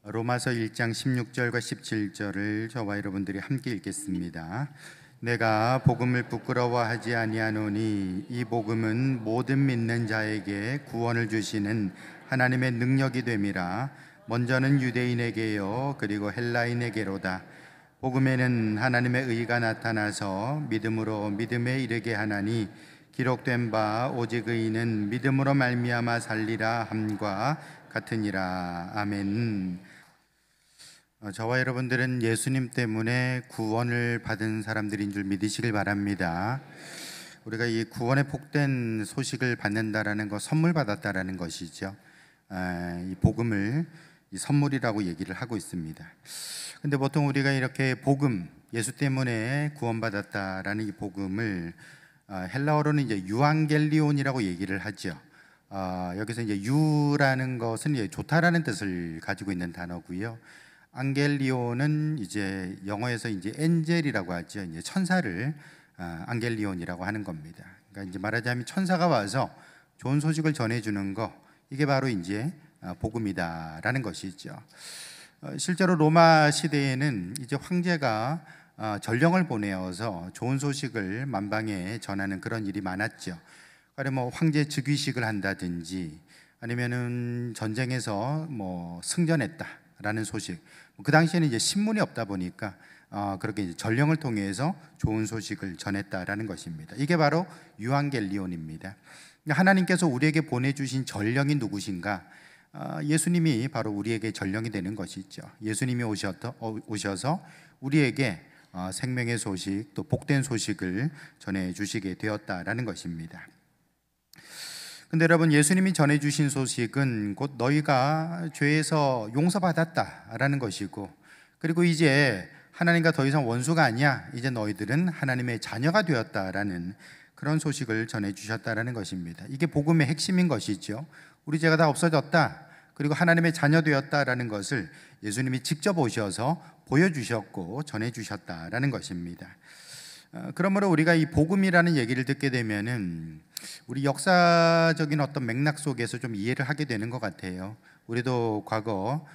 로마서 1장 16절과 17절을 저와 여러분들이 함께 읽겠습니다. 내가 복음을 부끄러워하지 아니하노니 이 복음은 모든 믿는 자에게 구원을 주시는 하나님의 능력이 됨이라. 먼저는 유대인에게요 그리고 헬라인에게로다. 복음에는 하나님의 의가 나타나서 믿음으로 믿음에 이르게 하나니 기록된 바 오직 의인은 믿음으로 말미암아 살리라 함과 같으니라. 아멘. 저와 여러분들은 예수님 때문에 구원을 받은 사람들인 줄 믿으시길 바랍니다. 우리가 이 구원의 복된 소식을 받는다라는 것, 선물 받았다라는 것이죠. 이 복음을 이 선물이라고 얘기를 하고 있습니다. 근데 보통 우리가 이렇게 복음, 예수 때문에 구원받았다라는 이 복음을 헬라어로는 이제 유앙겔리온이라고 얘기를 하죠. 여기서 이제 유라는 것은 이제 좋다라는 뜻을 가지고 있는 단어고요. 앙겔리온은 이제 영어에서 이제 엔젤이라고 하죠. 이제 천사를 앙겔리온이라고 하는 겁니다. 그러니까 이제 말하자면 천사가 와서 좋은 소식을 전해주는 거, 이게 바로 이제 복음이다라는 것이죠. 실제로 로마 시대에는 이제 황제가 전령을 보내어서 좋은 소식을 만방에 전하는 그런 일이 많았죠. 그러니까 뭐 황제 즉위식을 한다든지 아니면은 전쟁에서 뭐 승전했다라는 소식. 그 당시에는 이제 신문이 없다 보니까 그렇게 이제 전령을 통해서 좋은 소식을 전했다라는 것입니다. 이게 바로 유앙겔리온입니다. 하나님께서 우리에게 보내주신 전령이 누구신가? 예수님이 바로 우리에게 전령이 되는 것이죠. 예수님이 오셔서 우리에게 생명의 소식, 또 복된 소식을 전해주시게 되었다라는 것입니다. 근데 여러분, 예수님이 전해주신 소식은 곧 너희가 죄에서 용서받았다라는 것이고, 그리고 이제 하나님과 더 이상 원수가 아니야, 이제 너희들은 하나님의 자녀가 되었다라는 그런 소식을 전해주셨다라는 것입니다. 이게 복음의 핵심인 것이죠. 우리 죄가 다 없어졌다, 그리고 하나님의 자녀 되었다라는 것을 예수님이 직접 오셔서 보여주셨고 전해주셨다라는 것입니다. 그러므로 우리가 이 복음이라는 얘기를 듣게 되면은 우리 역사적인 어떤 맥락 속에서 좀 이해를 하게 되는 것 같아요. 우리도 과거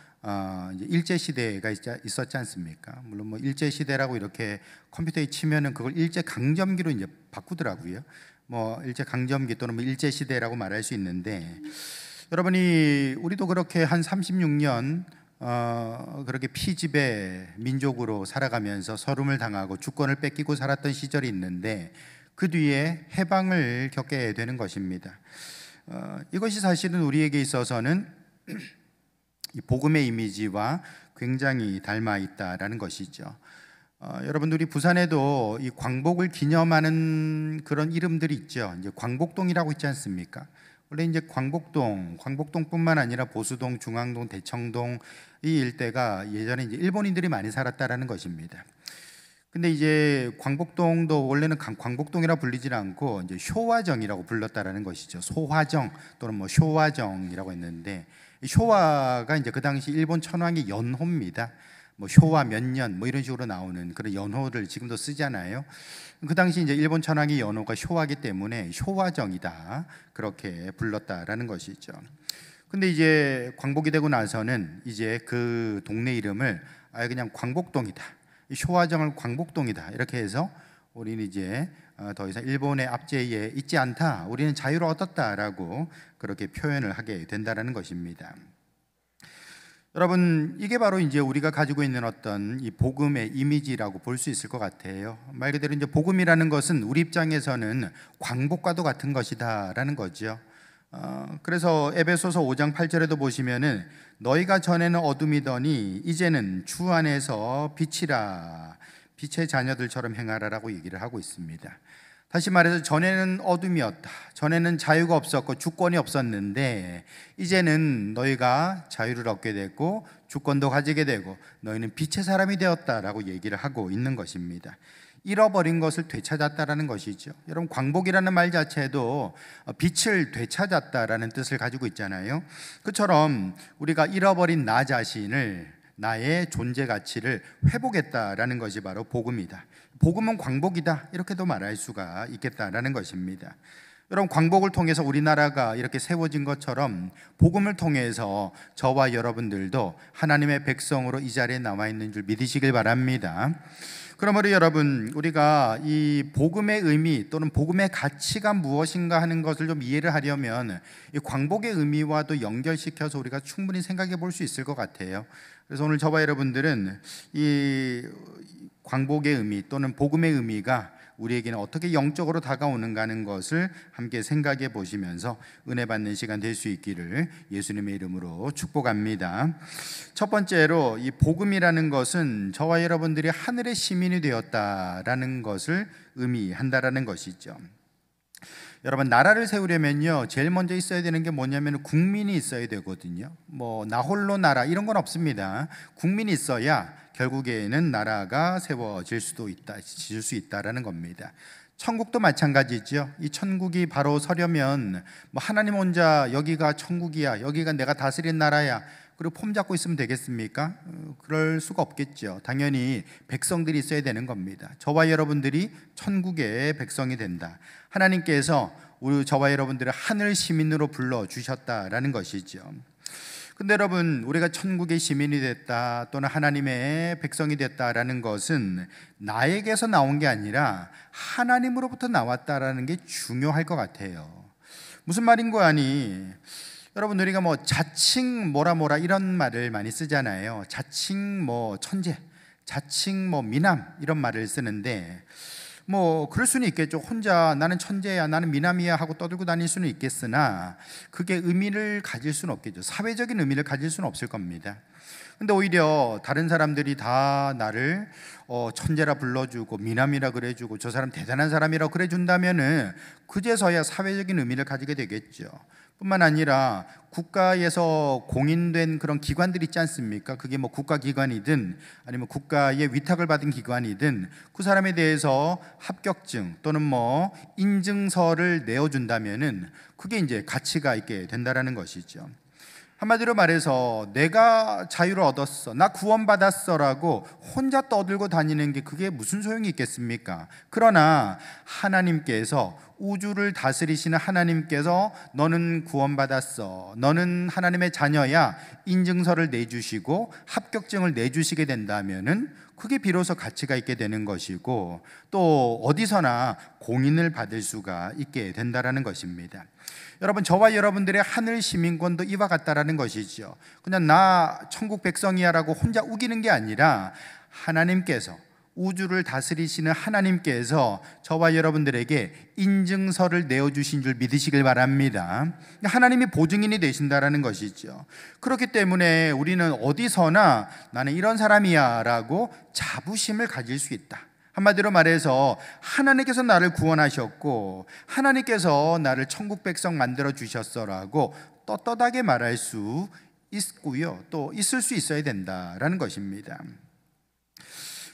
이제 일제 시대가 있었지 않습니까? 물론 뭐 일제 시대라고 이렇게 컴퓨터에 치면은 그걸 일제 강점기로 이제 바꾸더라고요. 뭐 일제 강점기 또는 뭐 일제 시대라고 말할 수 있는데, 여러분이 우리도 그렇게 한 36년 그렇게 피지배 민족으로 살아가면서 서름을 당하고 주권을 뺏기고 살았던 시절이 있는데, 그 뒤에 해방을 겪게 되는 것입니다. 이것이 사실은 우리에게 있어서는 이 복음의 이미지와 굉장히 닮아 있다라는 것이죠. 여러분들이 부산에도 이 광복을 기념하는 그런 이름들이 있죠. 이제 광복동이라고 있지 않습니까? 원래 이제 광복동뿐만 아니라 보수동, 중앙동, 대청동 이 일대가 예전에 이제 일본인들이 많이 살았다라는 것입니다. 근데 이제 광복동도 원래는 광복동이라 불리지 않고 이제 쇼화정이라고 불렀다라는 것이죠. 소화정 또는 뭐 쇼화정이라고 했는데, 쇼화가 이제 그 당시 일본 천황의 연호입니다. 뭐 쇼화 몇 년 뭐 이런 식으로 나오는 그런 연호를 지금도 쓰잖아요. 그 당시 이제 일본 천황의 연호가 쇼화기 때문에 쇼화정이다 그렇게 불렀다라는 것이죠. 근데 이제 광복이 되고 나서는 이제 그 동네 이름을 아예 그냥 광복동이다, 쇼화정을 광복동이다 이렇게 해서 우리는 이제 더 이상 일본의 압제에 있지 않다, 우리는 자유를 얻었다라고 그렇게 표현을 하게 된다라는 것입니다. 여러분, 이게 바로 이제 우리가 가지고 있는 어떤 이 복음의 이미지라고 볼 수 있을 것 같아요. 말 그대로 이제 복음이라는 것은 우리 입장에서는 광복과도 같은 것이다라는 거죠. 그래서 에베소서 5장 8절에도 보시면은 너희가 전에는 어둠이더니 이제는 주 안에서 빛이라, 빛의 자녀들처럼 행하라라고 얘기를 하고 있습니다. 다시 말해서 전에는 어둠이었다, 전에는 자유가 없었고 주권이 없었는데 이제는 너희가 자유를 얻게 됐고 주권도 가지게 되고 너희는 빛의 사람이 되었다라고 얘기를 하고 있는 것입니다. 잃어버린 것을 되찾았다라는 것이죠. 여러분, 광복이라는 말 자체도 빛을 되찾았다라는 뜻을 가지고 있잖아요. 그처럼 우리가 잃어버린 나 자신을, 나의 존재 가치를 회복했다라는 것이 바로 복음이다. 복음은 광복이다 이렇게도 말할 수가 있겠다라는 것입니다. 여러분, 광복을 통해서 우리나라가 이렇게 세워진 것처럼 복음을 통해서 저와 여러분들도 하나님의 백성으로 이 자리에 나와 있는 줄 믿으시길 바랍니다. 그러므로 여러분, 우리가 이 복음의 의미 또는 복음의 가치가 무엇인가 하는 것을 좀 이해를 하려면 이 광복의 의미와도 연결시켜서 우리가 충분히 생각해 볼 수 있을 것 같아요. 그래서 오늘 저와 여러분들은 이 광복의 의미 또는 복음의 의미가 우리에게는 어떻게 영적으로 다가오는가 하는 것을 함께 생각해 보시면서 은혜 받는 시간 될 수 있기를 예수님의 이름으로 축복합니다. 첫 번째로, 이 복음이라는 것은 저와 여러분들이 하늘의 시민이 되었다라는 것을 의미한다라는 것이죠. 여러분, 나라를 세우려면요, 제일 먼저 있어야 되는 게 뭐냐면 국민이 있어야 되거든요. 나 홀로 나라 이런 건 없습니다. 국민이 있어야 결국에는 나라가 세워질 수도 있다, 지을 수 있다라는 겁니다. 천국도 마찬가지죠. 이 천국이 바로 서려면 하나님 혼자 여기가 천국이야, 여기가 내가 다스린 나라야, 그리고 폼 잡고 있으면 되겠습니까? 그럴 수가 없겠죠. 당연히 백성들이 있어야 되는 겁니다. 저와 여러분들이 천국의 백성이 된다. 하나님께서 저와 여러분들을 하늘 시민으로 불러주셨다라는 것이죠. 근데 여러분, 우리가 천국의 시민이 됐다 또는 하나님의 백성이 됐다라는 것은 나에게서 나온 게 아니라 하나님으로부터 나왔다라는 게 중요할 것 같아요. 무슨 말인 거 아니? 여러분, 우리가 자칭 뭐라 이런 말을 많이 쓰잖아요. 자칭 천재, 자칭 미남 이런 말을 쓰는데 그럴 수는 있겠죠. 혼자 나는 천재야, 나는 미남이야 하고 떠들고 다닐 수는 있겠으나 그게 의미를 가질 수는 없겠죠. 사회적인 의미를 가질 수는 없을 겁니다. 근데 오히려 다른 사람들이 다 나를 천재라 불러주고 미남이라 그래주고 저 사람 대단한 사람이라 그래준다면은 그제서야 사회적인 의미를 가지게 되겠죠. 뿐만 아니라 국가에서 공인된 그런 기관들 있지 않습니까? 그게 국가기관이든 아니면 국가의 위탁을 받은 기관이든 그 사람에 대해서 합격증 또는 인증서를 내어준다면은 그게 이제 가치가 있게 된다라는 것이죠. 한마디로 말해서 내가 자유를 얻었어, 나 구원받았어라고 혼자 떠들고 다니는 게 그게 무슨 소용이 있겠습니까? 그러나 하나님께서, 우주를 다스리시는 하나님께서 너는 구원받았어, 너는 하나님의 자녀야 인증서를 내주시고 합격증을 내주시게 된다면은 그게 비로소 가치가 있게 되는 것이고 또 어디서나 공인을 받을 수가 있게 된다라는 것입니다. 여러분, 저와 여러분들의 하늘 시민권도 이와 같다라는 것이죠. 그냥 나 천국 백성이야 라고 혼자 우기는 게 아니라 하나님께서, 우주를 다스리시는 하나님께서 저와 여러분들에게 인증서를 내어주신 줄 믿으시길 바랍니다. 하나님이 보증인이 되신다라는 것이죠. 그렇기 때문에 우리는 어디서나 나는 이런 사람이야 라고 자부심을 가질 수 있다. 한마디로 말해서 하나님께서 나를 구원하셨고 하나님께서 나를 천국 백성 만들어 주셨어라고 떳떳하게 말할 수 있고요, 또 있을 수 있어야 된다라는 것입니다.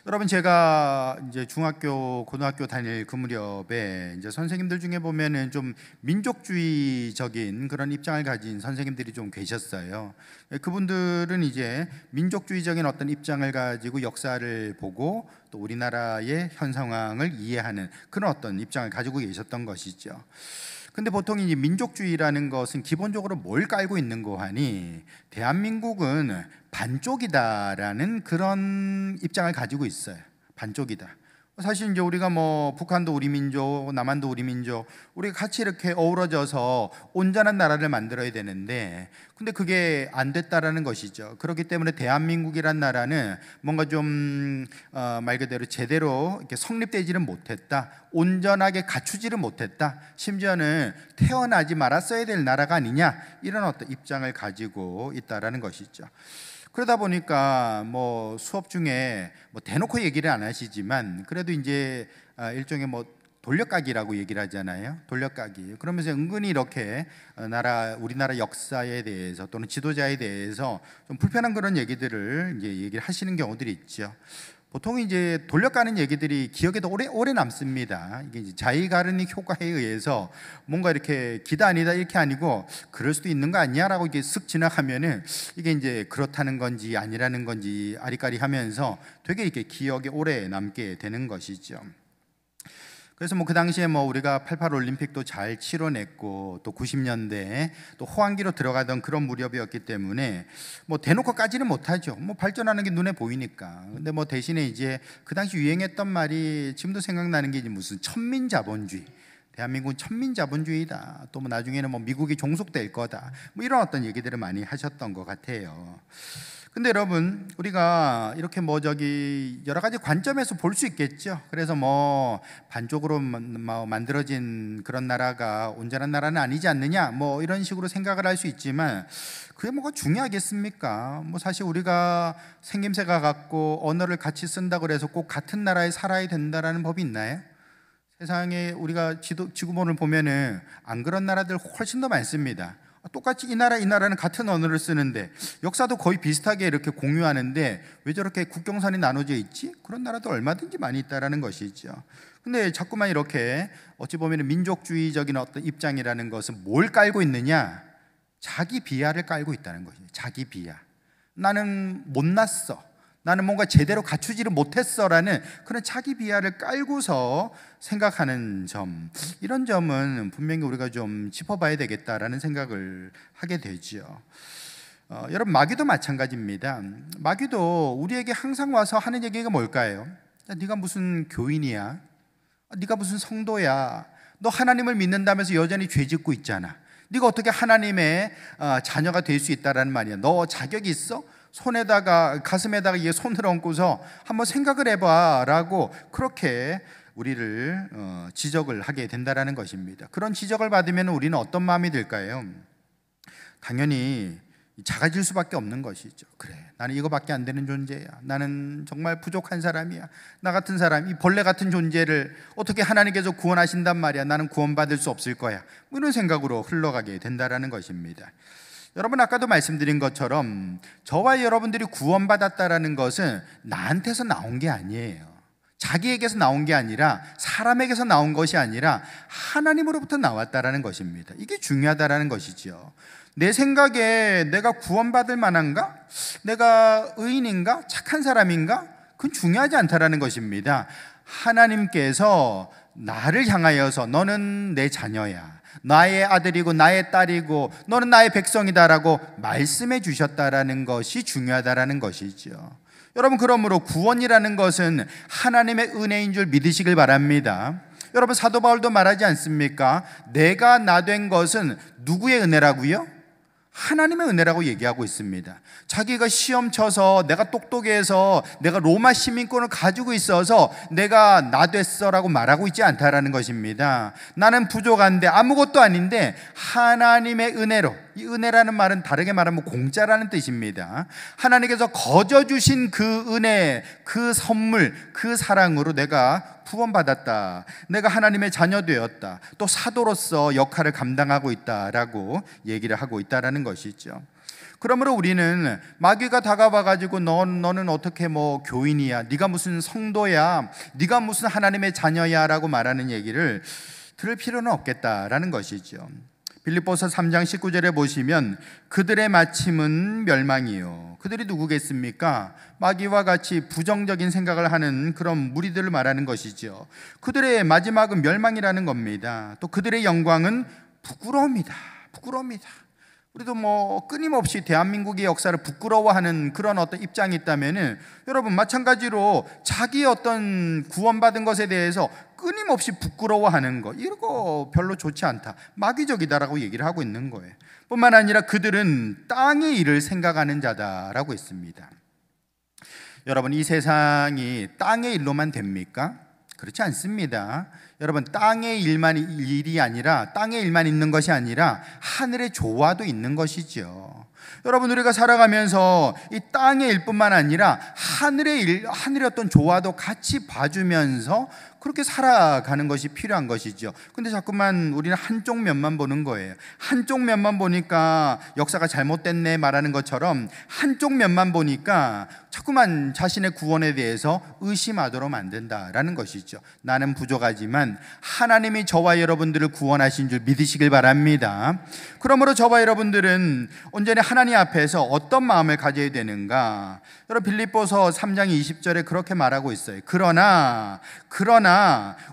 여러분, 제가 이제 중학교, 고등학교 다닐 그 무렵에 이제 선생님들 중에 보면은 좀 민족주의적인 그런 입장을 가진 선생님들이 좀 계셨어요. 그분들은 이제 민족주의적인 어떤 입장을 가지고 역사를 보고 또 우리나라의 현 상황을 이해하는 그런 어떤 입장을 가지고 계셨던 것이죠. 근데 보통 이 민족주의라는 것은 기본적으로 뭘 깔고 있는 거 하니 대한민국은 반쪽이다라는 그런 입장을 가지고 있어요. 반쪽이다. 사실 이제 우리가 북한도 우리 민족, 남한도 우리 민족, 우리가 같이 이렇게 어우러져서 온전한 나라를 만들어야 되는데 근데 그게 안 됐다라는 것이죠. 그렇기 때문에 대한민국이란 나라는 뭔가 좀 말 그대로 제대로 이렇게 성립되지는 못했다, 온전하게 갖추지를 못했다, 심지어는 태어나지 말았어야 될 나라가 아니냐, 이런 어떤 입장을 가지고 있다라는 것이죠. 그러다 보니까 수업 중에 대놓고 얘기를 안 하시지만 그래도 이제 일종의 돌려까기라고 얘기를 하잖아요. 돌려까기. 그러면서 은근히 이렇게 우리나라 역사에 대해서 또는 지도자에 대해서 좀 불편한 그런 얘기들을 이제 얘기를 하시는 경우들이 있죠. 보통 이제 돌려가는 얘기들이 기억에도 오래 남습니다. 이게 이제 자이가르닉 효과에 의해서 뭔가 이렇게 기다 아니다 이렇게 아니고 그럴 수도 있는 거 아니야라고 이게 쓱 지나가면은 이게 이제 그렇다는 건지 아니라는 건지 아리까리 하면서 되게 이렇게 기억에 오래 남게 되는 것이죠. 그래서 뭐 그 당시에 뭐 우리가 88 올림픽도 잘 치러냈고 또 90년대에 또 호황기로 들어가던 그런 무렵이었기 때문에 뭐 대놓고 까지는 못하죠. 뭐 발전하는 게 눈에 보이니까. 근데 뭐 대신에 이제 그 당시 유행했던 말이 지금도 생각나는 게 이제 무슨 천민자본주의, 대한민국은 천민자본주의다, 또 뭐 나중에는 뭐 미국이 종속될 거다, 뭐 이런 어떤 얘기들을 많이 하셨던 것 같아요. 근데 여러분, 우리가 이렇게 뭐 여러 가지 관점에서 볼 수 있겠죠. 그래서 뭐 반쪽으로 만들어진 그런 나라가 온전한 나라는 아니지 않느냐, 뭐 이런 식으로 생각을 할 수 있지만 그게 뭐가 중요하겠습니까? 뭐 사실 우리가 생김새가 같고 언어를 같이 쓴다 그래서 꼭 같은 나라에 살아야 된다라는 법이 있나요? 세상에 우리가 지구본을 보면은 안 그런 나라들 훨씬 더 많습니다. 똑같이 이 나라는 같은 언어를 쓰는데 역사도 거의 비슷하게 이렇게 공유하는데 왜 저렇게 국경선이 나눠져 있지? 그런 나라도 얼마든지 많이 있다라는 것이죠. 근데 자꾸만 이렇게 어찌 보면 민족주의적인 어떤 입장이라는 것은 뭘 깔고 있느냐? 자기 비하를 깔고 있다는 것이에요. 자기 비하. 나는 못났어, 나는 뭔가 제대로 갖추지를 못했어라는 그런 자기 비하를 깔고서 생각하는 점, 이런 점은 분명히 우리가 좀 짚어봐야 되겠다라는 생각을 하게 되죠. 여러분, 마귀도 마찬가지입니다. 마귀도 우리에게 항상 와서 하는 얘기가 뭘까요? 네가 무슨 교인이야? 네가 무슨 성도야? 너 하나님을 믿는다면서 여전히 죄 짓고 있잖아. 네가 어떻게 하나님의 자녀가 될 수 있다라는 말이야. 너 자격이 있어? 가슴에다가 이게 손을 얹고서 한번 생각을 해봐라고 그렇게 우리를 지적을 하게 된다라는 것입니다. 그런 지적을 받으면 우리는 어떤 마음이 들까요? 당연히 작아질 수밖에 없는 것이죠. 그래, 나는 이거밖에 안 되는 존재야. 나는 정말 부족한 사람이야. 나 같은 사람, 이 벌레 같은 존재를 어떻게 하나님께서 구원하신단 말이야. 나는 구원받을 수 없을 거야. 뭐 이런 생각으로 흘러가게 된다라는 것입니다. 여러분, 아까도 말씀드린 것처럼 저와 여러분들이 구원받았다라는 것은 나한테서 나온 게 아니에요. 자기에게서 나온 게 아니라, 사람에게서 나온 것이 아니라 하나님으로부터 나왔다라는 것입니다. 이게 중요하다라는 것이죠. 내 생각에 내가 구원받을 만한가? 내가 의인인가? 착한 사람인가? 그건 중요하지 않다라는 것입니다. 하나님께서 나를 향하여서 너는 내 자녀야, 나의 아들이고 나의 딸이고 너는 나의 백성이다라고 말씀해 주셨다라는 것이 중요하다라는 것이죠. 여러분, 그러므로 구원이라는 것은 하나님의 은혜인 줄 믿으시길 바랍니다. 여러분, 사도 바울도 말하지 않습니까? 내가 나 된 것은 누구의 은혜라고요? 하나님의 은혜라고 얘기하고 있습니다. 자기가 시험 쳐서 내가 똑똑해서 내가 로마 시민권을 가지고 있어서 내가 나 됐어라고 말하고 있지 않다라는 것입니다. 나는 부족한데, 아무것도 아닌데 하나님의 은혜로, 이 은혜라는 말은 다르게 말하면 공짜라는 뜻입니다. 하나님께서 거저 주신 그 은혜, 그 선물, 그 사랑으로 내가 구원받았다, 내가 하나님의 자녀 되었다, 또 사도로서 역할을 감당하고 있다라고 얘기를 하고 있다라는 것이죠. 그러므로 우리는 마귀가 다가와가지고 너는 어떻게 뭐 교인이야, 네가 무슨 성도야, 네가 무슨 하나님의 자녀야 라고 말하는 얘기를 들을 필요는 없겠다라는 것이죠. 빌립보서 3장 19절에 보시면 그들의 마침은 멸망이요. 그들이 누구겠습니까? 마귀와 같이 부정적인 생각을 하는 그런 무리들을 말하는 것이죠. 그들의 마지막은 멸망이라는 겁니다. 또 그들의 영광은 부끄러움이다. 부끄러움이다. 우리도 뭐 끊임없이 대한민국의 역사를 부끄러워하는 그런 어떤 입장이 있다면은, 여러분 마찬가지로 자기 어떤 구원받은 것에 대해서 끊임없이 부끄러워하는 것, 이거 별로 좋지 않다, 마귀적이다라고 얘기를 하고 있는 거예요. 뿐만 아니라 그들은 땅의 일을 생각하는 자다라고 했습니다. 여러분, 이 세상이 땅의 일로만 됩니까? 그렇지 않습니다. 여러분, 땅의 일이 아니라, 땅의 일만 있는 것이 아니라 하늘의 조화도 있는 것이죠. 여러분, 우리가 살아가면서 이 땅의 일뿐만 아니라 하늘의 어떤 조화도 같이 봐주면서 그렇게 살아가는 것이 필요한 것이죠. 근데 자꾸만 우리는 한쪽 면만 보는 거예요. 한쪽 면만 보니까 역사가 잘못됐네 말하는 것처럼, 한쪽 면만 보니까 자꾸만 자신의 구원에 대해서 의심하도록 만든다라는 것이죠. 나는 부족하지만 하나님이 저와 여러분들을 구원하신 줄 믿으시길 바랍니다. 그러므로 저와 여러분들은 온전히 하나님 앞에서 어떤 마음을 가져야 되는가? 여러분 빌립보서 3장 20절에 그렇게 말하고 있어요. 그러나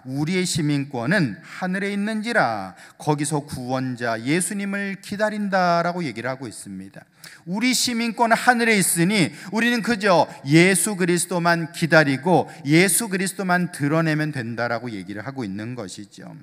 우리의 시민권은 하늘에 있는지라 거기서 구원자 예수님을 기다린다라고 얘기를 하고 있습니다. 우리 시민권은 하늘에 있으니 우리는 그저 예수 그리스도만 기다리고 예수 그리스도만 드러내면 된다라고 얘기를 하고 있는 것이죠.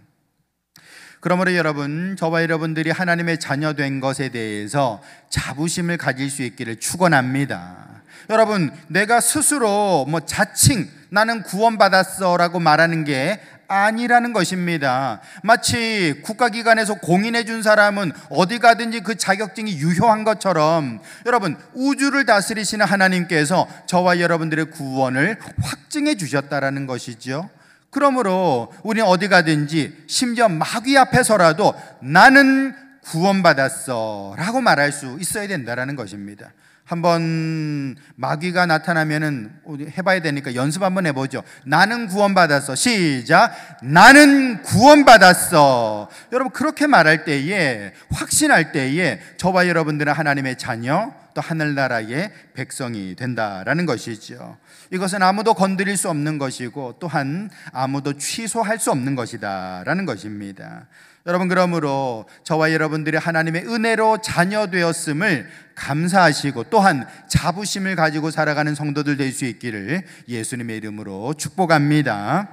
그러므로 여러분, 저와 여러분들이 하나님의 자녀된 것에 대해서 자부심을 가질 수 있기를 축원합니다. 여러분, 내가 스스로 자칭 나는 구원받았어 라고 말하는 게 아니라는 것입니다. 마치 국가기관에서 공인해 준 사람은 어디 가든지 그 자격증이 유효한 것처럼 여러분, 우주를 다스리시는 하나님께서 저와 여러분들의 구원을 확증해 주셨다라는 것이죠. 그러므로 우리는 어디 가든지 심지어 마귀 앞에서라도 나는 구원받았어 라고 말할 수 있어야 된다는 것입니다. 한번 마귀가 나타나면은 해봐야 되니까 연습 한번 해보죠. 나는 구원받았어. 시작. 나는 구원받았어. 여러분, 그렇게 말할 때에, 확신할 때에 저와 여러분들은 하나님의 자녀, 또 하늘나라의 백성이 된다라는 것이죠. 이것은 아무도 건드릴 수 없는 것이고 또한 아무도 취소할 수 없는 것이다라는 것입니다. 여러분, 그러므로 저와 여러분들이 하나님의 은혜로 자녀 되었음을 감사하시고 또한 자부심을 가지고 살아가는 성도들 될 수 있기를 예수님의 이름으로 축복합니다.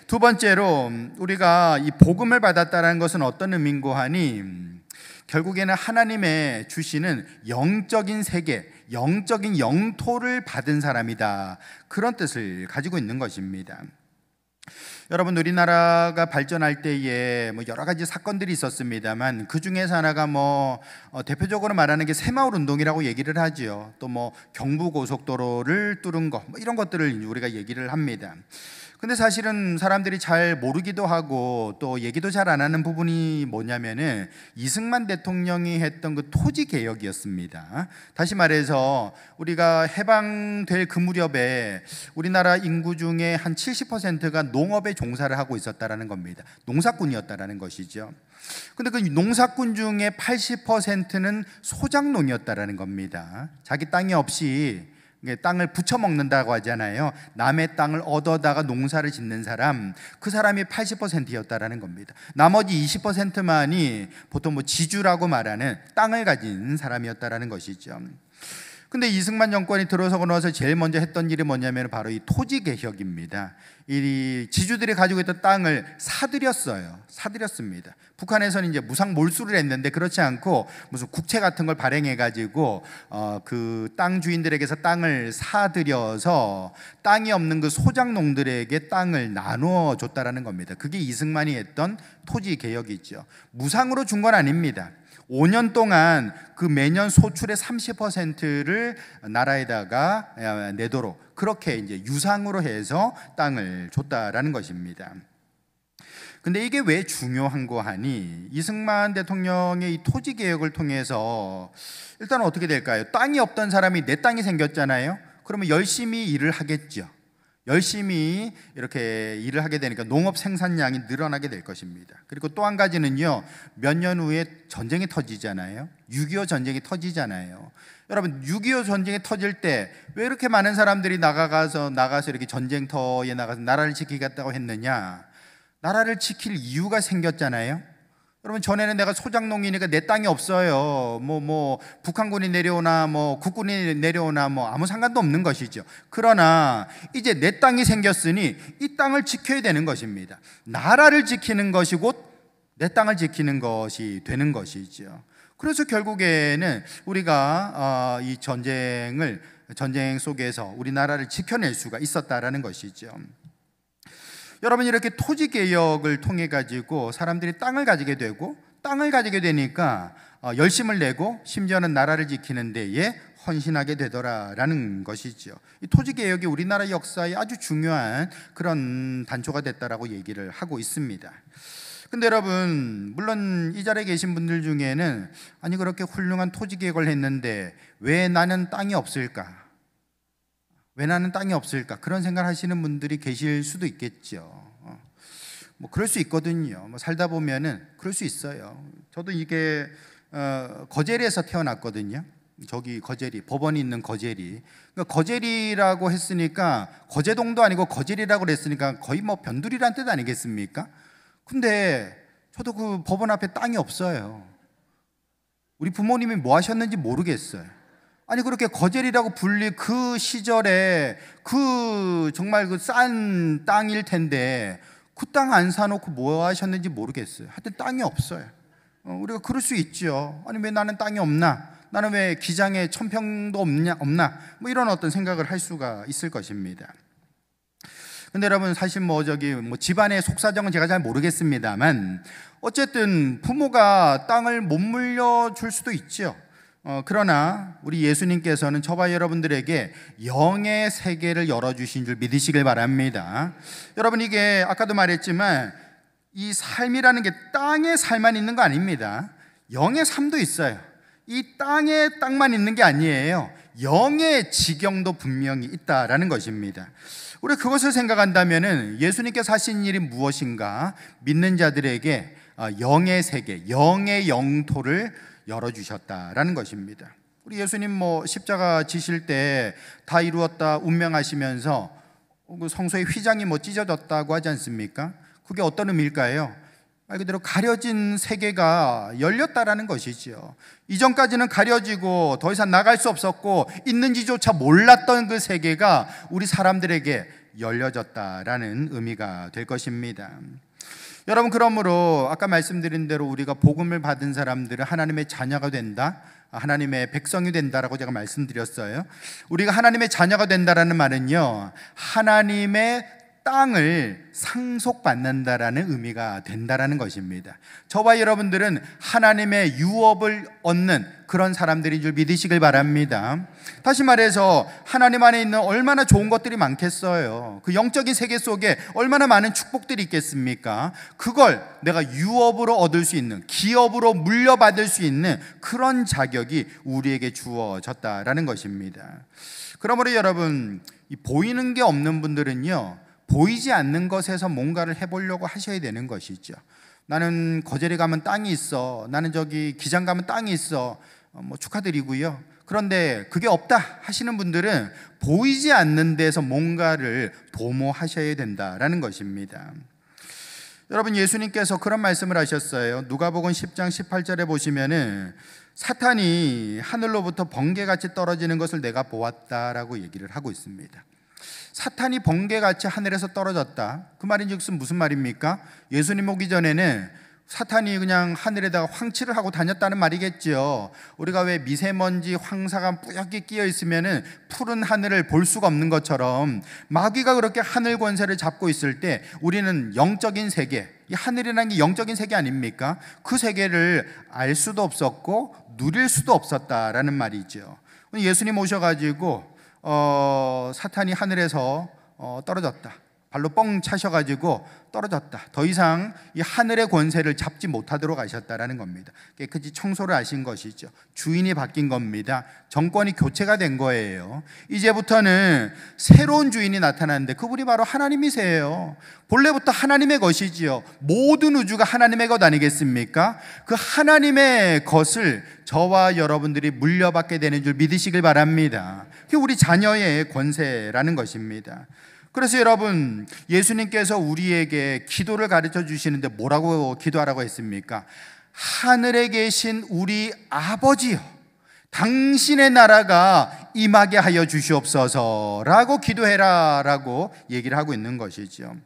두 번째로, 우리가 이 복음을 받았다는 것은 어떤 의미인고 하니, 결국에는 하나님의 주시는 영적인 세계, 영적인 영토를 받은 사람이다, 그런 뜻을 가지고 있는 것입니다. 여러분, 우리나라가 발전할 때에 여러 가지 사건들이 있었습니다만 그 중에서 하나가 대표적으로 말하는 게 새마을 운동이라고 얘기를 하죠. 또 경부고속도로를 뚫은 거, 이런 것들을 우리가 얘기를 합니다. 근데 사실은 사람들이 잘 모르기도 하고 또 얘기도 잘 안 하는 부분이 뭐냐면은 이승만 대통령이 했던 그 토지 개혁이었습니다. 다시 말해서 우리가 해방될 그 무렵에 우리나라 인구 중에 한 70%가 농업에 종사를 하고 있었다라는 겁니다. 농사꾼이었다라는 것이죠. 근데 그 농사꾼 중에 80%는 소작농이었다라는 겁니다. 자기 땅이 없이 땅을 부쳐먹는다고 하잖아요. 남의 땅을 얻어다가 농사를 짓는 사람, 그 사람이 80%였다라는 겁니다. 나머지 20%만이 보통 지주라고 말하는 땅을 가진 사람이었다라는 것이죠. 근데 이승만 정권이 들어서고 나서 제일 먼저 했던 일이 뭐냐면 바로 이 토지 개혁입니다. 이 지주들이 가지고 있던 땅을 사들였습니다. 북한에서는 이제 무상 몰수를 했는데 그렇지 않고 무슨 국채 같은 걸 발행해 가지고 그 땅 주인들에게서 땅을 사들여서 땅이 없는 그 소작농들에게 땅을 나누어 줬다라는 겁니다. 그게 이승만이 했던 토지 개혁이죠. 무상으로 준 건 아닙니다. 5년 동안 그 매년 소출의 30%를 나라에다가 내도록 그렇게 이제 유상으로 해서 땅을 줬다라는 것입니다. 근데 이게 왜 중요한고 하니, 이승만 대통령의 이 토지 개혁을 통해서 일단 어떻게 될까요? 땅이 없던 사람이 내 땅이 생겼잖아요. 그러면 열심히 일을 하겠죠. 열심히 이렇게 일을 하게 되니까 농업 생산량이 늘어나게 될 것입니다. 그리고 또 한 가지는요, 몇 년 후에 전쟁이 터지잖아요. 6.25 전쟁이 터지잖아요. 여러분, 6.25 전쟁이 터질 때 왜 이렇게 많은 사람들이 나가서 이렇게 전쟁터에 나가서 나라를 지키겠다고 했느냐? 나라를 지킬 이유가 생겼잖아요. 여러분, 전에는 내가 소작농이니까 내 땅이 없어요. 북한군이 내려오나 국군이 내려오나 아무 상관도 없는 것이죠. 그러나 이제 내 땅이 생겼으니 이 땅을 지켜야 되는 것입니다. 나라를 지키는 것이 곧 내 땅을 지키는 것이 되는 것이죠. 그래서 결국에는 우리가 이 전쟁 속에서 우리나라를 지켜낼 수가 있었다라는 것이죠. 여러분, 이렇게 토지 개혁을 통해 가지고 사람들이 땅을 가지게 되고, 땅을 가지게 되니까 열심을 내고 심지어는 나라를 지키는 데에 헌신하게 되더라라는 것이죠. 이 토지 개혁이 우리나라 역사에 아주 중요한 그런 단초가 됐다라고 얘기를 하고 있습니다. 근데 여러분, 물론 이 자리에 계신 분들 중에는 아니 그렇게 훌륭한 토지 개혁을 했는데 왜 나는 땅이 없을까? 왜 나는 땅이 없을까? 그런 생각을 하시는 분들이 계실 수도 있겠죠. 그럴 수 있거든요. 살다 보면은 그럴 수 있어요. 저도 이게 거제리에서 태어났거든요. 저기 거제리, 법원이 있는 거제리. 그러니까 거제리라고 했으니까 거제동도 아니고 거제리라고 그랬으니까 거의 뭐 변두리란 뜻 아니겠습니까? 근데 저도 그 법원 앞에 땅이 없어요. 우리 부모님이 뭐 하셨는지 모르겠어요. 아니 그렇게 거제리라고 불릴 그 시절에 그 정말 그 싼 땅일 텐데 그 땅 안 사놓고 뭐 하셨는지 모르겠어요. 하여튼 땅이 없어요. 우리가 그럴 수 있죠. 아니 왜 나는 땅이 없나? 나는 왜 기장에 1000평도 없나? 뭐 이런 어떤 생각을 할 수가 있을 것입니다. 근데 여러분 사실 뭐 집안의 속사정은 제가 잘 모르겠습니다만 어쨌든 부모가 땅을 못 물려줄 수도 있죠. 그러나 우리 예수님께서는 저와 여러분들에게 영의 세계를 열어주신 줄 믿으시길 바랍니다. 여러분 이게 아까도 말했지만 이 삶이라는 게 땅의 삶만 있는 거 아닙니다. 영의 삶도 있어요. 이 땅에 땅만 있는 게 아니에요. 영의 지경도 분명히 있다라는 것입니다. 우리 그것을 생각한다면 예수님께서 하신 일이 무엇인가? 믿는 자들에게 영의 세계, 영의 영토를 열어주셨다라는 것입니다. 우리 예수님 뭐 십자가 지실 때 다 이루었다 운명하시면서 그 성소의 휘장이 뭐 찢어졌다고 하지 않습니까? 그게 어떤 의미일까요? 말 그대로 가려진 세계가 열렸다라는 것이죠. 이전까지는 가려지고 더 이상 나갈 수 없었고 있는지조차 몰랐던 그 세계가 우리 사람들에게 열려졌다라는 의미가 될 것입니다. 여러분 그러므로 아까 말씀드린 대로 우리가 복음을 받은 사람들은 하나님의 자녀가 된다, 하나님의 백성이 된다라고 제가 말씀드렸어요. 우리가 하나님의 자녀가 된다라는 말은요, 하나님의 땅을 상속받는다라는 의미가 된다라는 것입니다. 저와 여러분들은 하나님의 유업을 얻는 그런 사람들인 줄 믿으시길 바랍니다. 다시 말해서 하나님 안에 있는 얼마나 좋은 것들이 많겠어요. 그 영적인 세계 속에 얼마나 많은 축복들이 있겠습니까? 그걸 내가 유업으로 얻을 수 있는, 기업으로 물려받을 수 있는 그런 자격이 우리에게 주어졌다라는 것입니다. 그러므로 여러분, 이 보이는 게 없는 분들은요, 보이지 않는 것에서 뭔가를 해보려고 하셔야 되는 것이죠. 나는 거제리 가면 땅이 있어, 나는 저기 기장 가면 땅이 있어, 뭐 축하드리고요. 그런데 그게 없다 하시는 분들은 보이지 않는 데서 뭔가를 도모하셔야 된다라는 것입니다. 여러분 예수님께서 그런 말씀을 하셨어요. 누가복음 10장 18절에 보시면은 사탄이 하늘로부터 번개같이 떨어지는 것을 내가 보았다라고 얘기를 하고 있습니다. 사탄이 번개같이 하늘에서 떨어졌다. 그 말인즉슨 무슨 말입니까? 예수님 오기 전에는 사탄이 그냥 하늘에다가 황치를 하고 다녔다는 말이겠죠. 우리가 왜 미세먼지 황사가 뿌옇게 끼어 있으면은 푸른 하늘을 볼 수가 없는 것처럼 마귀가 그렇게 하늘 권세를 잡고 있을 때 우리는 영적인 세계, 이 하늘이라는 게 영적인 세계 아닙니까? 그 세계를 알 수도 없었고 누릴 수도 없었다라는 말이죠. 예수님 오셔가지고 사탄이 하늘에서 떨어졌다, 발로 뻥 차셔가지고 떨어졌다, 더 이상 이 하늘의 권세를 잡지 못하도록 하셨다라는 겁니다. 깨끗이 청소를 하신 것이죠. 주인이 바뀐 겁니다. 정권이 교체가 된 거예요. 이제부터는 새로운 주인이 나타나는데 그분이 바로 하나님이세요. 본래부터 하나님의 것이지요. 모든 우주가 하나님의 것 아니겠습니까? 그 하나님의 것을 저와 여러분들이 물려받게 되는 줄 믿으시길 바랍니다. 그게 우리 자녀의 권세라는 것입니다. 그래서 여러분 예수님께서 우리에게 기도를 가르쳐 주시는데 뭐라고 기도하라고 했습니까? 하늘에 계신 우리 아버지요, 당신의 나라가 임하게 하여 주시옵소서라고 기도해라라고 얘기를 하고 있는 것이죠.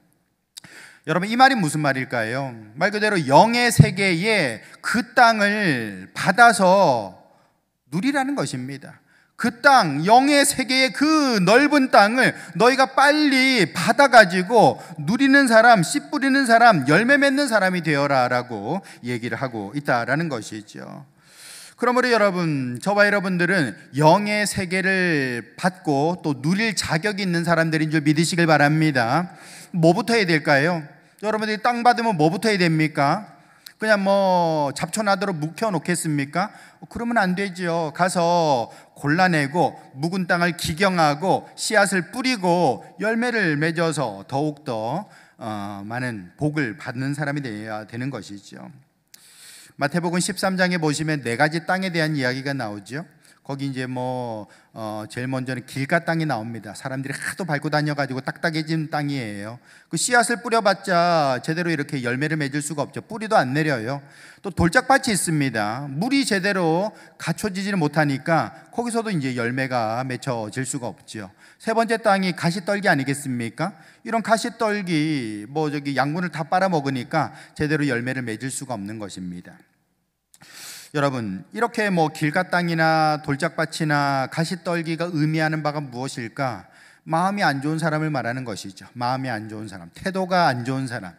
여러분 이 말이 무슨 말일까요? 말 그대로 영의 세계에 그 땅을 받아서 누리라는 것입니다. 그 땅, 영의 세계의 그 넓은 땅을 너희가 빨리 받아가지고 누리는 사람, 씨 뿌리는 사람, 열매 맺는 사람이 되어라 라고 얘기를 하고 있다라는 것이죠. 그러므로 여러분, 저와 여러분들은 영의 세계를 받고 또 누릴 자격이 있는 사람들인 줄 믿으시길 바랍니다. 뭐부터 해야 될까요? 여러분들이 땅 받으면 뭐부터 해야 됩니까? 그냥 뭐 잡초나도록 묵혀놓겠습니까? 그러면 안 되죠. 가서 골라내고 묵은 땅을 기경하고 씨앗을 뿌리고 열매를 맺어서 더욱더 많은 복을 받는 사람이 되어야 되는 것이죠. 마태복음 13장에 보시면 4가지 땅에 대한 이야기가 나오죠. 거기 이제 제일 먼저는 길가 땅이 나옵니다. 사람들이 하도 밟고 다녀가지고 딱딱해진 땅이에요. 그 씨앗을 뿌려봤자 제대로 이렇게 열매를 맺을 수가 없죠. 뿌리도 안 내려요. 또 돌짝밭이 있습니다. 물이 제대로 갖춰지지는 못하니까 거기서도 이제 열매가 맺혀질 수가 없죠. 세 번째 땅이 가시떨기 아니겠습니까? 이런 가시떨기 양분을 다 빨아먹으니까 제대로 열매를 맺을 수가 없는 것입니다. 여러분, 이렇게 길가 땅이나 돌짝밭이나 가시떨기가 의미하는 바가 무엇일까? 마음이 안 좋은 사람을 말하는 것이죠. 마음이 안 좋은 사람, 태도가 안 좋은 사람.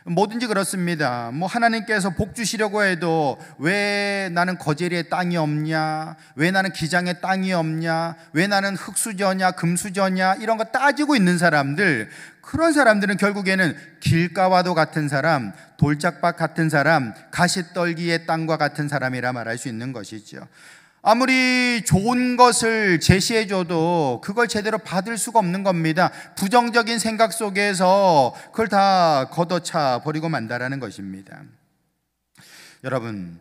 뭐든지 그렇습니다. 하나님께서 복 주시려고 해도 왜 나는 거제리에 땅이 없냐? 왜 나는 기장에 땅이 없냐? 왜 나는 흙수저냐? 금수저냐? 이런 거 따지고 있는 사람들, 그런 사람들은 결국에는 길가와도 같은 사람, 돌짝밭 같은 사람, 가시떨기의 땅과 같은 사람이라 말할 수 있는 것이죠. 아무리 좋은 것을 제시해줘도 그걸 제대로 받을 수가 없는 겁니다. 부정적인 생각 속에서 그걸 다 걷어차 버리고 만다라는 것입니다. 여러분,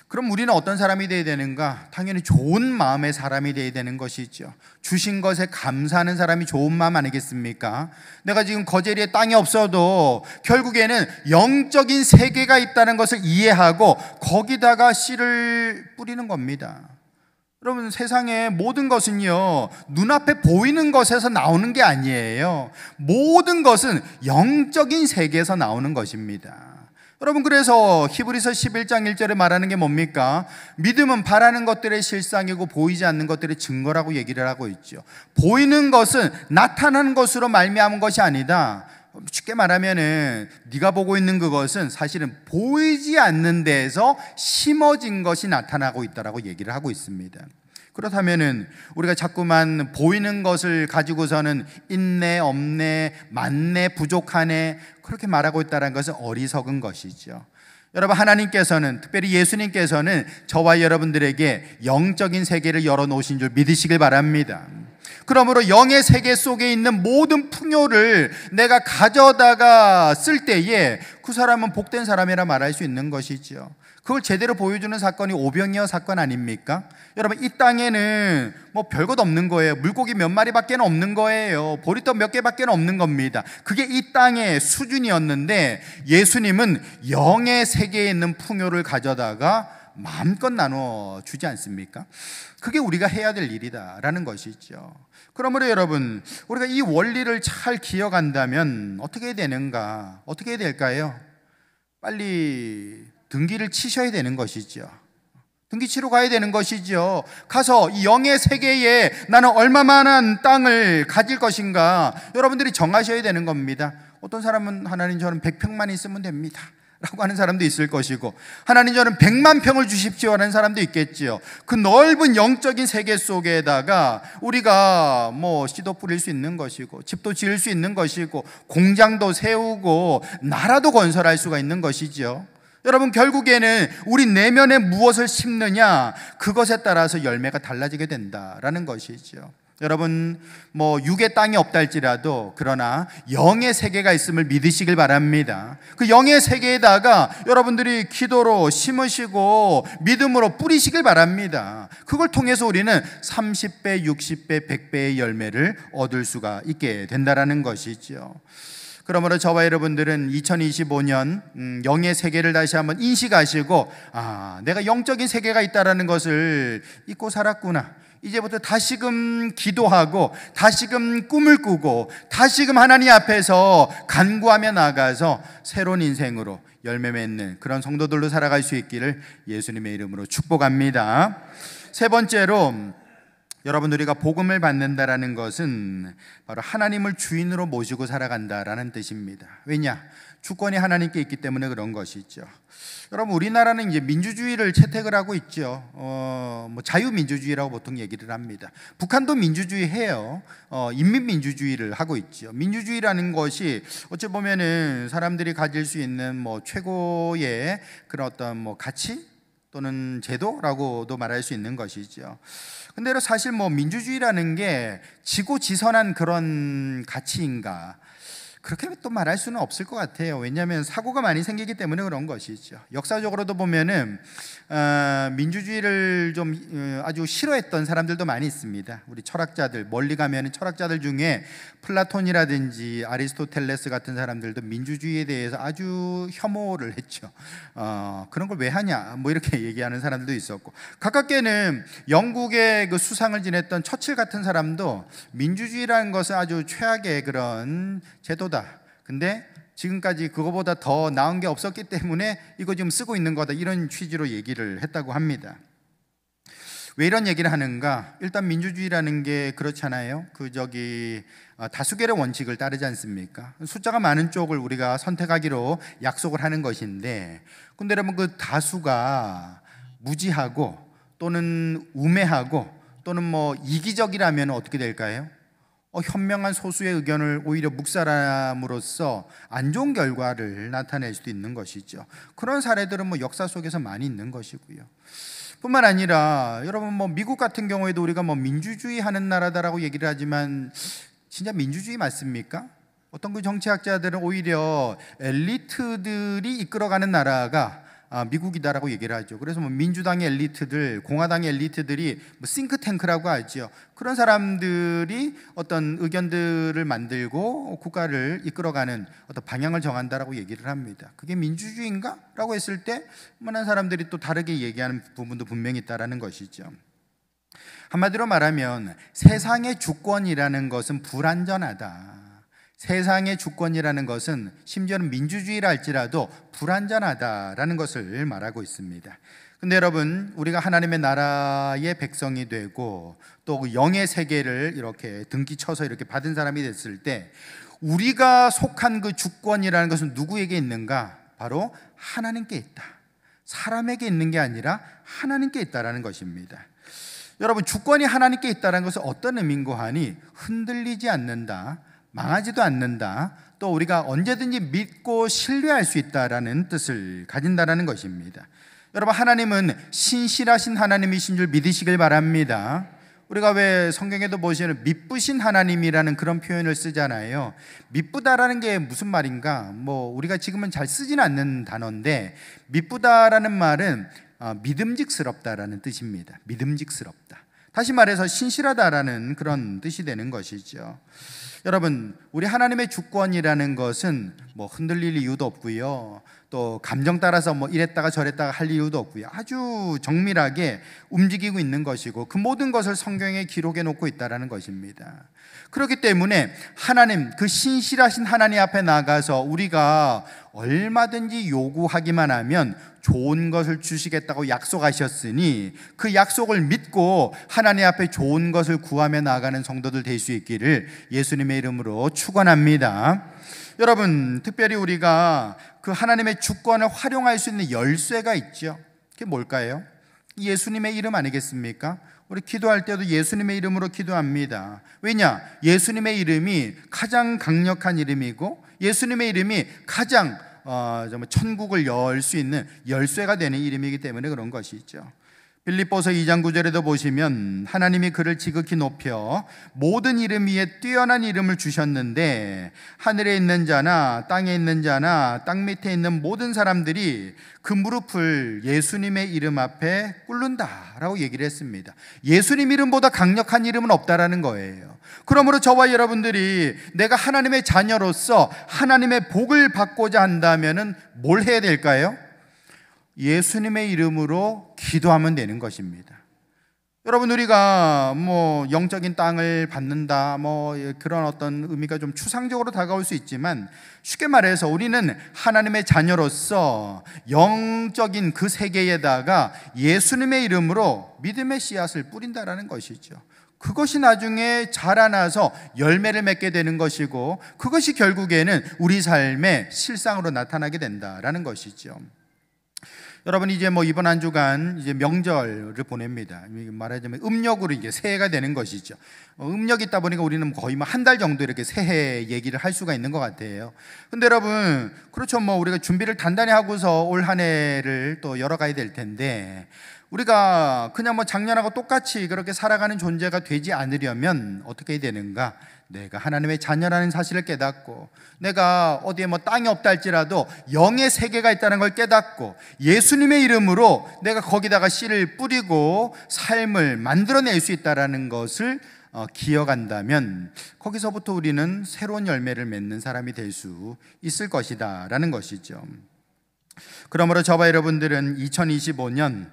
그럼 우리는 어떤 사람이 되어야 되는가? 당연히 좋은 마음의 사람이 되어야 되는 것이죠. 주신 것에 감사하는 사람이 좋은 마음 아니겠습니까? 내가 지금 거제리에 땅이 없어도 결국에는 영적인 세계가 있다는 것을 이해하고 거기다가 씨를 뿌리는 겁니다. 여러분, 세상의 모든 것은요, 눈앞에 보이는 것에서 나오는 게 아니에요. 모든 것은 영적인 세계에서 나오는 것입니다. 여러분, 그래서 히브리서 11장 1절에 말하는 게 뭡니까? 믿음은 바라는 것들의 실상이고 보이지 않는 것들의 증거라고 얘기를 하고 있죠. 보이는 것은 나타나는 것으로 말미암은 것이 아니다. 쉽게 말하면은 네가 보고 있는 그것은 사실은 보이지 않는 데에서 심어진 것이 나타나고 있다라고 얘기를 하고 있습니다. 그렇다면은 우리가 자꾸만 보이는 것을 가지고서는 있네, 없네, 많네, 부족하네 그렇게 말하고 있다는 것은 어리석은 것이죠. 여러분, 하나님께서는, 특별히 예수님께서는 저와 여러분들에게 영적인 세계를 열어놓으신 줄 믿으시길 바랍니다. 그러므로 영의 세계 속에 있는 모든 풍요를 내가 가져다가 쓸 때에 그 사람은 복된 사람이라 말할 수 있는 것이죠. 그걸 제대로 보여주는 사건이 오병이어 사건 아닙니까? 여러분, 이 땅에는 별것 없는 거예요. 물고기 몇 마리밖에 없는 거예요. 보리떡 몇 개밖에 없는 겁니다. 그게 이 땅의 수준이었는데 예수님은 영의 세계에 있는 풍요를 가져다가 마음껏 나눠주지 않습니까? 그게 우리가 해야 될 일이다라는 것이죠. 그러므로 여러분, 우리가 이 원리를 잘 기억한다면 어떻게 되는가? 어떻게 될까요? 빨리 등기를 치셔야 되는 것이죠. 등기 치러 가야 되는 것이죠. 가서 이 영의 세계에 나는 얼마만한 땅을 가질 것인가 여러분들이 정하셔야 되는 겁니다. 어떤 사람은 하나님 저는 100평만 있으면 됩니다 라고 하는 사람도 있을 것이고, 하나님 저는 100만 평을 주십시오 하는 사람도 있겠지요. 그 넓은 영적인 세계 속에다가 우리가 씨도 뿌릴 수 있는 것이고, 집도 지을 수 있는 것이고, 공장도 세우고, 나라도 건설할 수가 있는 것이죠. 여러분, 결국에는 우리 내면에 무엇을 심느냐, 그것에 따라서 열매가 달라지게 된다라는 것이죠. 여러분, 육의 땅이 없다 할지라도 그러나 영의 세계가 있음을 믿으시길 바랍니다. 그 영의 세계에다가 여러분들이 기도로 심으시고 믿음으로 뿌리시길 바랍니다. 그걸 통해서 우리는 30배, 60배, 100배의 열매를 얻을 수가 있게 된다라는 것이죠. 그러므로 저와 여러분들은 2025년 영의 세계를 다시 한번 인식하시고, 내가 영적인 세계가 있다는 것을 잊고 살았구나. 이제부터 다시금 기도하고 다시금 꿈을 꾸고 다시금 하나님 앞에서 간구하며 나아가서 새로운 인생으로 열매 맺는 그런 성도들로 살아갈 수 있기를 예수님의 이름으로 축복합니다. 세 번째로, 여러분, 우리가 복음을 받는다라는 것은 바로 하나님을 주인으로 모시고 살아간다라는 뜻입니다. 왜냐? 주권이 하나님께 있기 때문에 그런 것이죠. 여러분, 우리나라는 이제 민주주의를 채택을 하고 있죠. 자유민주주의라고 보통 얘기를 합니다. 북한도 민주주의 해요. 인민민주주의를 하고 있죠. 민주주의라는 것이 어찌 보면은 사람들이 가질 수 있는 최고의 그런 어떤 가치 또는 제도라고도 말할 수 있는 것이죠. 근데 사실 민주주의라는 게 지고지선한 그런 가치인가? 그렇게 또 말할 수는 없을 것 같아요. 왜냐하면 사고가 많이 생기기 때문에 그런 것이죠. 역사적으로도 보면은 민주주의를 좀 아주 싫어했던 사람들도 많이 있습니다. 우리 철학자들, 멀리 가면 철학자들 중에 플라톤이라든지 아리스토텔레스 같은 사람들도 민주주의에 대해서 아주 혐오를 했죠. 그런 걸 왜 하냐 뭐 이렇게 얘기하는 사람들도 있었고, 가깝게는 영국의 그 수상을 지냈던 처칠 같은 사람도 민주주의라는 것은 아주 최악의 그런 제도다, 근데 지금까지 그거보다 더 나은 게 없었기 때문에 이거 지금 쓰고 있는 거다, 이런 취지로 얘기를 했다고 합니다. 왜 이런 얘기를 하는가? 일단 민주주의라는 게 그렇잖아요. 다수결의 원칙을 따르지 않습니까? 숫자가 많은 쪽을 우리가 선택하기로 약속을 하는 것인데, 근데 여러분 그 다수가 무지하고 또는 우매하고 또는 뭐 이기적이라면 어떻게 될까요? 현명한 소수의 의견을 오히려 묵살함으로써 안 좋은 결과를 나타낼 수도 있는 것이죠. 그런 사례들은 뭐 역사 속에서 많이 있는 것이고요. 뿐만 아니라 여러분 뭐 미국 같은 경우에도 우리가 뭐 민주주의 하는 나라다라고 얘기를 하지만 진짜 민주주의 맞습니까? 어떤 그 정치학자들은 오히려 엘리트들이 이끌어가는 나라가 미국이다라고 얘기를 하죠. 그래서 뭐 민주당의 엘리트들, 공화당의 엘리트들이 뭐 싱크탱크라고 하죠. 그런 사람들이 어떤 의견들을 만들고 국가를 이끌어가는 어떤 방향을 정한다라고 얘기를 합니다. 그게 민주주의인가? 라고 했을 때 많은 사람들이 또 다르게 얘기하는 부분도 분명히 있다라는 것이죠. 한마디로 말하면 세상의 주권이라는 것은 불완전하다. 세상의 주권이라는 것은 심지어는 민주주의라 할지라도 불완전하다라는 것을 말하고 있습니다. 근데 여러분, 우리가 하나님의 나라의 백성이 되고 또 영의 세계를 이렇게 등기 쳐서 이렇게 받은 사람이 됐을 때 우리가 속한 그 주권이라는 것은 누구에게 있는가? 바로 하나님께 있다. 사람에게 있는 게 아니라 하나님께 있다라는 것입니다. 여러분, 주권이 하나님께 있다는 것은 어떤 의미인고 하니 흔들리지 않는다, 망하지도 않는다, 또 우리가 언제든지 믿고 신뢰할 수 있다라는 뜻을 가진다라는 것입니다. 여러분, 하나님은 신실하신 하나님이신 줄 믿으시길 바랍니다. 우리가 왜 성경에도 보시면 미쁘신 하나님이라는 그런 표현을 쓰잖아요. 미쁘다라는 게 무슨 말인가? 뭐 우리가 지금은 잘 쓰지는 않는 단어인데, 미쁘다라는 말은 믿음직스럽다라는 뜻입니다. 믿음직스럽다. 다시 말해서 신실하다라는 그런 뜻이 되는 것이죠. 여러분, 우리 하나님의 주권이라는 것은 뭐 흔들릴 이유도 없고요, 또 감정 따라서 뭐 이랬다가 저랬다가 할 이유도 없고요, 아주 정밀하게 움직이고 있는 것이고 그 모든 것을 성경에 기록해 놓고 있다라는 것입니다. 그렇기 때문에 하나님, 그 신실하신 하나님 앞에 나가서 우리가 얼마든지 요구하기만 하면 좋은 것을 주시겠다고 약속하셨으니 그 약속을 믿고 하나님 앞에 좋은 것을 구하며 나아가는 성도들 될 수 있기를 예수님의 이름으로 축원합니다. 여러분, 특별히 우리가 그 하나님의 주권을 활용할 수 있는 열쇠가 있죠. 그게 뭘까요? 예수님의 이름 아니겠습니까? 우리 기도할 때도 예수님의 이름으로 기도합니다. 왜냐? 예수님의 이름이 가장 강력한 이름이고 예수님의 이름이 가장 천국을 열 수 있는 열쇠가 되는 이름이기 때문에 그런 것이죠. 빌립보서 2장 9절에도 보시면 하나님이 그를 지극히 높여 모든 이름 위에 뛰어난 이름을 주셨는데 하늘에 있는 자나 땅에 있는 자나 땅 밑에 있는 모든 사람들이 그 무릎을 예수님의 이름 앞에 꿇는다라고 얘기를 했습니다. 예수님 이름보다 강력한 이름은 없다라는 거예요. 그러므로 저와 여러분들이 내가 하나님의 자녀로서 하나님의 복을 받고자 한다면은 뭘 해야 될까요? 예수님의 이름으로 기도하면 되는 것입니다. 여러분, 우리가 뭐 영적인 땅을 받는다, 뭐 그런 어떤 의미가 좀 추상적으로 다가올 수 있지만 쉽게 말해서 우리는 하나님의 자녀로서 영적인 그 세계에다가 예수님의 이름으로 믿음의 씨앗을 뿌린다라는 것이죠. 그것이 나중에 자라나서 열매를 맺게 되는 것이고 그것이 결국에는 우리 삶의 실상으로 나타나게 된다라는 것이죠. 여러분, 이제 뭐 이번 한 주간 이제 명절을 보냅니다. 말하자면 음력으로 이제 새해가 되는 것이죠. 음력 있다 보니까 우리는 거의 뭐 한 달 정도 이렇게 새해 얘기를 할 수가 있는 것 같아요. 근데 여러분, 그렇죠. 뭐 우리가 준비를 단단히 하고서 올 한 해를 또 열어가야 될 텐데 우리가 그냥 뭐 작년하고 똑같이 그렇게 살아가는 존재가 되지 않으려면 어떻게 해야 되는가? 내가 하나님의 자녀라는 사실을 깨닫고, 내가 어디에 뭐 땅이 없다 할지라도 영의 세계가 있다는 걸 깨닫고, 예수님의 이름으로 내가 거기다가 씨를 뿌리고 삶을 만들어낼 수 있다는 것을 기억한다면, 거기서부터 우리는 새로운 열매를 맺는 사람이 될 수 있을 것이다 라는 것이죠. 그러므로 저와 여러분들은 2025년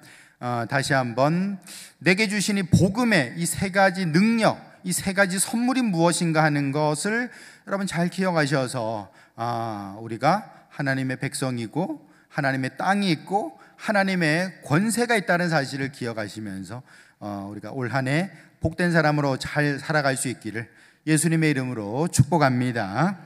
다시 한번 내게 주신 이 복음의 이 세 가지 능력, 이 세 가지 선물이 무엇인가 하는 것을 여러분 잘 기억하셔서, 우리가 하나님의 백성이고 하나님의 땅이 있고 하나님의 권세가 있다는 사실을 기억하시면서 우리가 올 한 해 복된 사람으로 잘 살아갈 수 있기를 예수님의 이름으로 축복합니다.